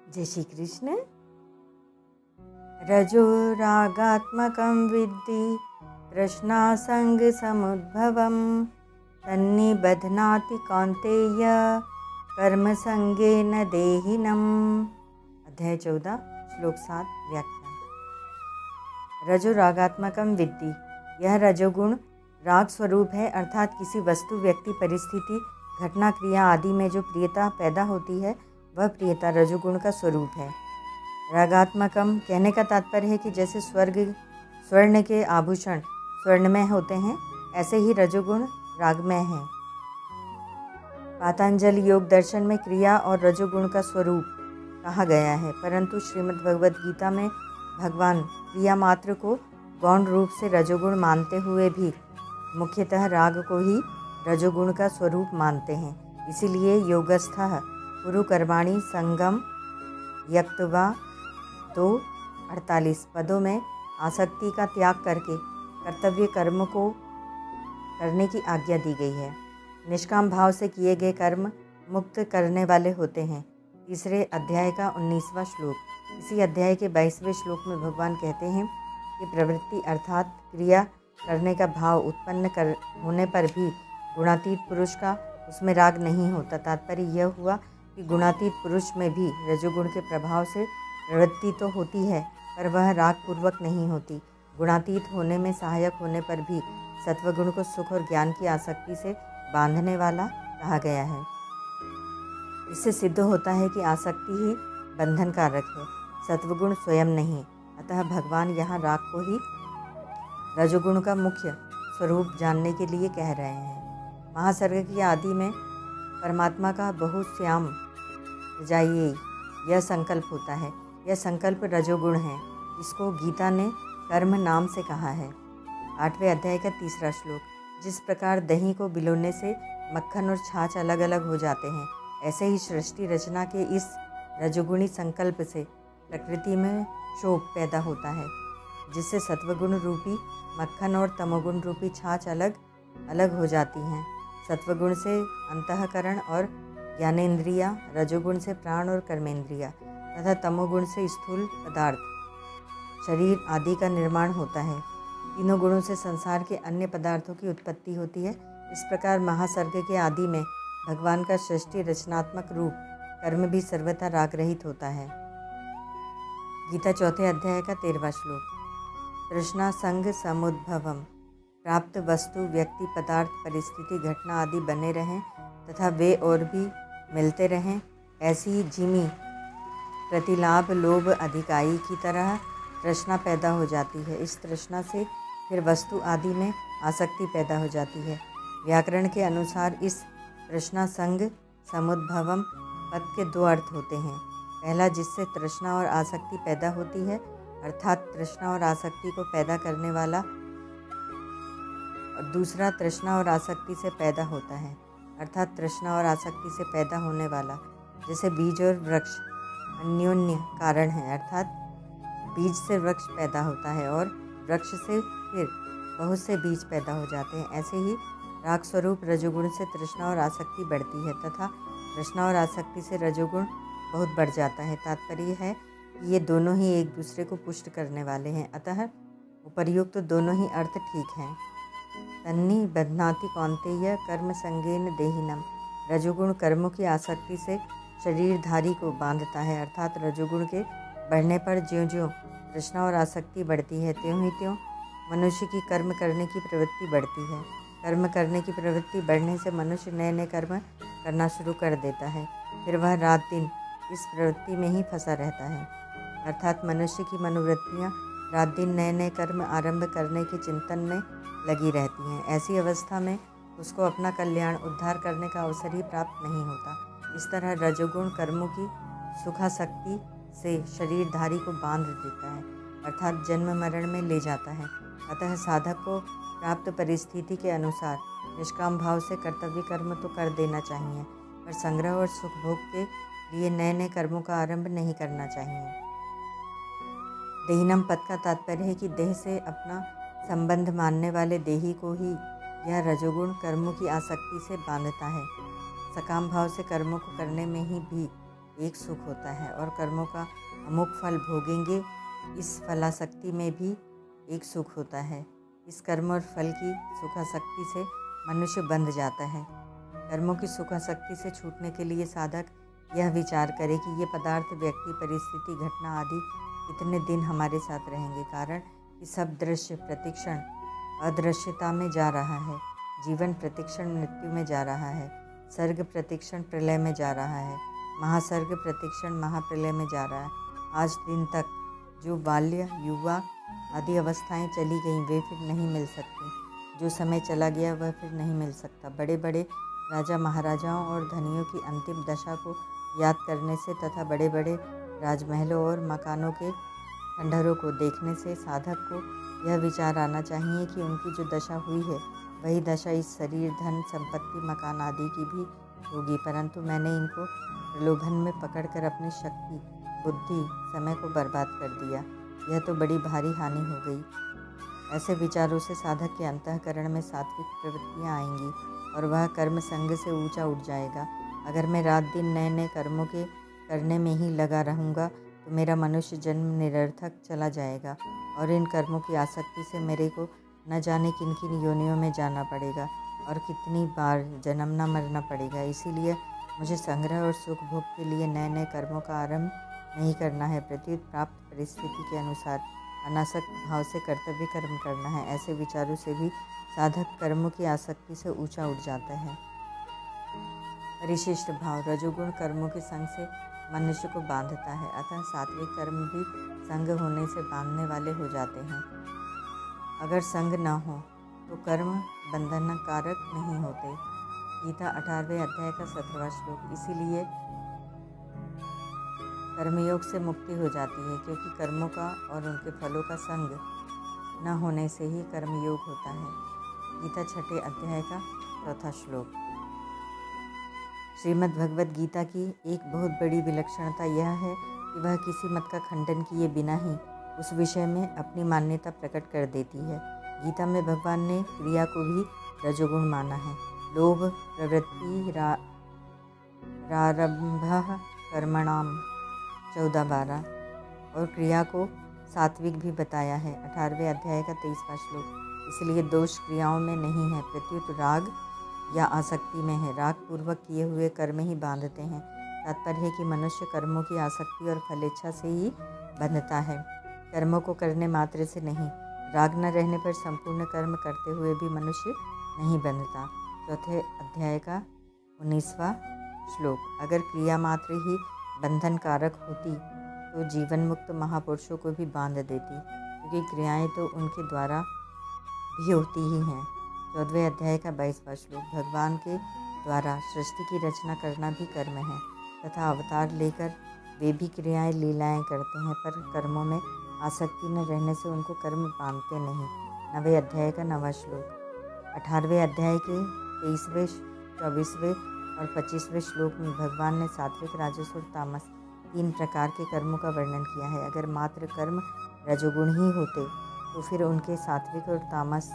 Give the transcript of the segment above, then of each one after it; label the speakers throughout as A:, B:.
A: जय श्री कृष्ण। रजो रागात्मकं विद्धि तृष्णासंग समुद्भवं तन्निबध्नाति कौन्तेय कर्म संगेन देहिनम्। अध्याय 14 श्लोक 7 व्याख्या। रजो रागात्मकं विद्धि, यह रजोगुण राग स्वरूप है, अर्थात किसी वस्तु, व्यक्ति, परिस्थिति, घटना, क्रिया आदि में जो प्रियता पैदा होती है वह प्रियता रजोगुण का स्वरूप है। रागात्मकम कहने का तात्पर्य है कि जैसे स्वर्ण के आभूषण स्वर्णमय होते हैं, ऐसे ही रजोगुण रागमय है। पातंजलि योग दर्शन में क्रिया और रजोगुण का स्वरूप कहा गया है, परंतु श्रीमद् भगवद गीता में भगवान क्रिया मात्र को गौण रूप से रजोगुण मानते हुए भी मुख्यतः राग को ही रजोगुण का स्वरूप मानते हैं। इसीलिए योगस्थः कुरु कर्माणि संगम यक्त्वा 2:48 पदों में आसक्ति का त्याग करके कर्तव्य कर्म को करने की आज्ञा दी गई है। निष्काम भाव से किए गए कर्म मुक्त करने वाले होते हैं। तीसरे अध्याय का 19वां श्लोक। इसी अध्याय के 22वें श्लोक में भगवान कहते हैं कि प्रवृत्ति अर्थात क्रिया करने का भाव उत्पन्न होने पर भी गुणातीत पुरुष का उसमें राग नहीं होता। तात्पर्य यह हुआ कि गुणातीत पुरुष में भी रजोगुण के प्रभाव से प्रवृत्ति तो होती है, पर वह राग पूर्वक नहीं होती। गुणातीत होने में सहायक होने पर भी सत्वगुण को सुख और ज्ञान की आसक्ति से बांधने वाला कहा गया है। इससे सिद्ध होता है कि आसक्ति ही बंधन कारक है, सत्वगुण स्वयं नहीं। अतः भगवान यहाँ राग को ही रजोगुण का मुख्य स्वरूप जानने के लिए कह रहे हैं। महासर्ग की आदि में परमात्मा का बहुश्याम जाइए यह संकल्प होता है। यह संकल्प रजोगुण है। इसको गीता ने कर्म नाम से कहा है। 8वें अध्याय का 3रा श्लोक। जिस प्रकार दही को बिलोने से मक्खन और छाछ अलग अलग हो जाते हैं, ऐसे ही सृष्टि रचना के इस रजोगुणी संकल्प से प्रकृति में शोक पैदा होता है, जिससे सत्वगुण रूपी मक्खन और तमोगुण रूपी छाछ अलग अलग हो जाती हैं। सत्वगुण से अंतःकरण और ज्ञानेंद्रिया, रजोगुण से प्राण और कर्मेंद्रिया तथा तमोगुण से स्थूल पदार्थ, शरीर आदि का निर्माण होता है। तीनों गुणों से संसार के अन्य पदार्थों की उत्पत्ति होती है। इस प्रकार महासर्ग के आदि में भगवान का सृष्टि रचनात्मक रूप कर्म भी सर्वथा राग रहित होता है। गीता 4 अध्याय का 13वां श्लोक। तृष्णा संग समुद्भवम, प्राप्त वस्तु, व्यक्ति, पदार्थ, परिस्थिति, घटना आदि बने रहें तथा वे और भी मिलते रहें, ऐसी जिमी प्रतिलाभ लोभ अधिकाई की तरह तृष्णा पैदा हो जाती है। इस तृष्णा से फिर वस्तु आदि में आसक्ति पैदा हो जाती है। व्याकरण के अनुसार इस तृष्णा संग समुद्भवम पद के 2 अर्थ होते हैं। पहला, जिससे तृष्णा और आसक्ति पैदा होती है, अर्थात तृष्णा और आसक्ति को पैदा करने वाला, और दूसरा, तृष्णा और आसक्ति से पैदा होता है, अर्थात तृष्णा और आसक्ति से पैदा होने वाला। जैसे बीज और वृक्ष अन्योन्य कारण है, अर्थात बीज से वृक्ष पैदा होता है और वृक्ष से फिर बहुत से बीज पैदा हो जाते हैं। ऐसे ही राग स्वरूप रजोगुण से तृष्णा और आसक्ति बढ़ती है तथा तृष्णा और आसक्ति से रजोगुण बहुत बढ़ जाता है। तात्पर्य है कि ये दोनों ही एक दूसरे को पुष्ट करने वाले हैं। अतः उपर्युक्त तो दोनों ही अर्थ ठीक हैं। तन्नि बध्नाति कौन्तेय कर्म संगेन देहिनम, रजोगुण कर्मों की आसक्ति से शरीरधारी को बांधता है, अर्थात रजोगुण के बढ़ने पर ज्यों-ज्यों तृष्णा और आसक्ति बढ़ती है, त्यों ही त्यों मनुष्य की कर्म करने की प्रवृत्ति बढ़ती है। कर्म करने की प्रवृत्ति बढ़ने से मनुष्य नए नए कर्म करना शुरू कर देता है। फिर वह रात दिन इस प्रवृत्ति में ही फंसा रहता है, अर्थात मनुष्य की मनोवृत्तियाँ रात दिन नए नए कर्म आरंभ करने के चिंतन में लगी रहती हैं। ऐसी अवस्था में उसको अपना कल्याण उद्धार करने का अवसर ही प्राप्त नहीं होता। इस तरह रजोगुण कर्मों की सुखासक्ति से शरीरधारी को बांध देता है, अर्थात जन्म मरण में ले जाता है। अतः साधक को प्राप्त परिस्थिति के अनुसार निष्काम भाव से कर्तव्य कर्म तो कर देना चाहिए, पर संग्रह और सुख भोग के लिए नए नए कर्मों का आरंभ नहीं करना चाहिए। देहिनम पद का तात्पर्य है कि देह से अपना संबंध मानने वाले देही को ही यह रजोगुण कर्मों की आसक्ति से बांधता है। सकाम भाव से कर्मों को करने में ही भी एक सुख होता है और कर्मों का अमुक फल भोगेंगे, इस फलासक्ति में भी एक सुख होता है। इस कर्म और फल की सुखासक्ति से मनुष्य बंध जाता है। कर्मों की सुखासक्ति से छूटने के लिए साधक यह विचार करे कि ये पदार्थ, व्यक्ति, परिस्थिति, घटना आदि कितने दिन हमारे साथ रहेंगे। कारण कि सब दृश्य प्रतिक्षण अदृश्यता में जा रहा है, जीवन प्रतिक्षण मृत्यु में जा रहा है, सर्ग प्रतिक्षण प्रलय में जा रहा है, महासर्ग प्रतिक्षण महाप्रलय में जा रहा है। आज दिन तक जो बाल्य, युवा आदि अवस्थाएं चली गईं वे फिर नहीं मिल सकती। जो समय चला गया वह फिर नहीं मिल सकता। बड़े बड़े राजा महाराजाओं और धनियों की अंतिम दशा को याद करने से तथा बड़े बड़े राजमहलों और मकानों के खंडहरों को देखने से साधक को यह विचार आना चाहिए कि उनकी जो दशा हुई है वही दशा इस शरीर, धन, संपत्ति, मकान आदि की भी होगी। परंतु मैंने इनको प्रलोभन में पकड़कर अपनी शक्ति, बुद्धि, समय को बर्बाद कर दिया। यह तो बड़ी भारी हानि हो गई। ऐसे विचारों से साधक के अंतःकरण में सात्विक प्रवृत्तियाँ आएंगी और वह कर्म संग से ऊंचा उठ जाएगा। अगर मैं रात दिन नए नए कर्मों के करने में ही लगा रहूँगा तो मेरा मनुष्य जन्म निरर्थक चला जाएगा और इन कर्मों की आसक्ति से मेरे को न जाने किन किन योनियों में जाना पड़ेगा और कितनी बार जन्मना मरना पड़ेगा। इसीलिए मुझे संग्रह और सुख भोग के लिए नए नए कर्मों का आरंभ नहीं करना है। प्रत्युत प्राप्त परिस्थिति के अनुसार अनासक्त भाव से कर्तव्य कर्म करना है। ऐसे विचारों से भी साधक कर्मों की आसक्ति से ऊंचा उठ जाता है। परिशिष्ट भाव रजोगुण कर्मों के संग से मनुष्य को बांधता है, अतः सात्विक कर्म भी संग होने से बांधने वाले हो जाते हैं। अगर संग न हो तो कर्म बंधनकारक नहीं होते। गीता 18वें अध्याय का 17वां श्लोक। इसीलिए कर्मयोग से मुक्ति हो जाती है, क्योंकि कर्मों का और उनके फलों का संग न होने से ही कर्मयोग होता है। गीता 6 अध्याय का 4था श्लोक। श्रीमद् भगवद गीता की एक बहुत बड़ी विलक्षणता यह है कि वह किसी मत का खंडन किए बिना ही उस विषय में अपनी मान्यता प्रकट कर देती है। गीता में भगवान ने क्रिया को भी रजोगुण माना है। लोभ, प्रवृत्ति, प्रारंभ कर्मणाम 14-12 और क्रिया को सात्विक भी बताया है 18वें अध्याय का 23वां श्लोक। इसलिए दोष क्रियाओं में नहीं है, प्रत्युत राग या आसक्ति में है। राग पूर्वक किए हुए कर्म ही बांधते हैं। तात्पर्य है कि मनुष्य कर्मों की आसक्ति और फलेच्छा से ही बंधता है, कर्मों को करने मात्र से नहीं। राग न रहने पर संपूर्ण कर्म करते हुए भी मनुष्य नहीं बंधता। 4थे अध्याय का 19वां श्लोक। अगर क्रिया मात्र ही बंधन कारक होती तो जीवन मुक्त महापुरुषों को भी बांध देती, क्योंकि क्रियाएं तो उनके द्वारा भी होती ही हैं। 14वें अध्याय का 22वां श्लोक। भगवान के द्वारा सृष्टि की रचना करना भी कर्म है तथा अवतार लेकर वे भी क्रियाएं, लीलाएं करते हैं, पर कर्मों में आसक्ति न रहने से उनको कर्म बांधते नहीं। 9वें अध्याय का 9वां श्लोक। 18वें अध्याय के 23वें, 24वें और 25वें श्लोक में भगवान ने सात्विक, राजस और तामस 3 प्रकार के कर्मों का वर्णन किया है। अगर मात्र कर्म रजोगुण ही होते तो फिर उनके सात्विक और तामस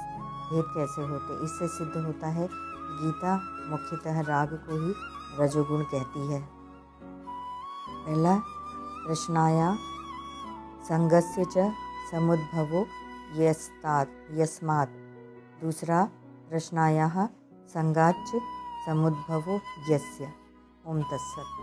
A: भेद कैसे होते। इससे सिद्ध होता है कि गीता मुख्यतः राग को ही रजोगुण कहती है। पहला प्रश्नाया संगस्य च समुद्भवो यस्मात्। दूसरा प्रश्नायाः संगाच्च समुद्भवो यस्य। ओम तत्सत्।